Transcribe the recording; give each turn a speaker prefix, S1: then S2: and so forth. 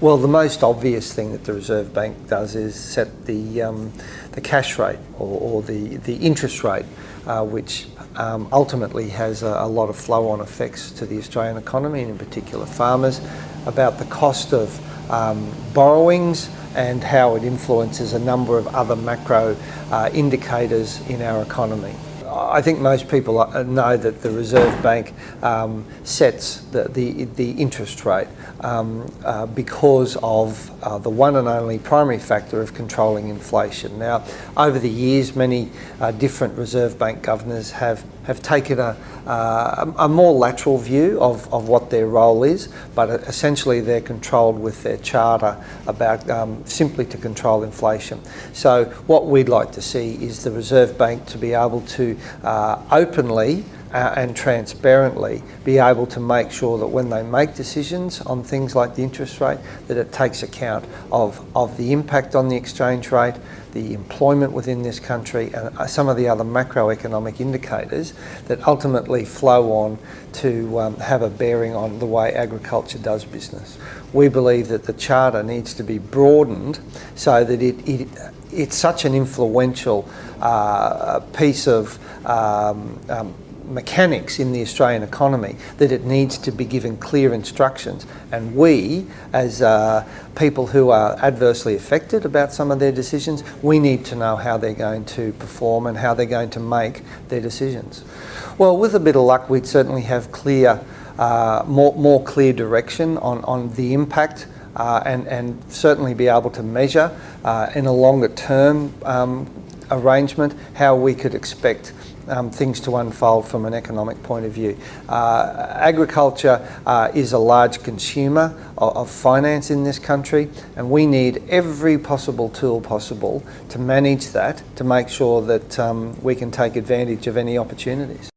S1: Well, the most obvious thing that the Reserve Bank does is set the cash rate or the interest rate, which ultimately has a lot of flow-on effects to the Australian economy and in particular farmers, about the cost of borrowings and how it influences a number of other macro indicators in our economy. I think most people know that the Reserve Bank sets the interest rate because of the one and only primary factor of controlling inflation. Now, over the years, many different Reserve Bank governors have taken a more lateral view of what their role is, but essentially they're controlled with their charter about simply to control inflation. So what we'd like to see is the Reserve Bank to be able to openly and transparently be able to make sure that when they make decisions on things like the interest rate, that it takes account of the impact on the exchange rate, the employment within this country, and some of the other macroeconomic indicators that ultimately flow on to have a bearing on the way agriculture does business. We believe that the charter needs to be broadened so that it's such an influential piece of mechanics in the Australian economy that it needs to be given clear instructions, and we as people who are adversely affected about some of their decisions, we need to know how they're going to perform and how they're going to make their decisions. Well, with a bit of luck, we'd certainly have clear, more clear direction on the impact and certainly be able to measure in a longer term arrangement how we could expect things to unfold from an economic point of view. Agriculture is a large consumer of finance in this country, and we need every possible tool possible to manage that, to make sure that we can take advantage of any opportunities.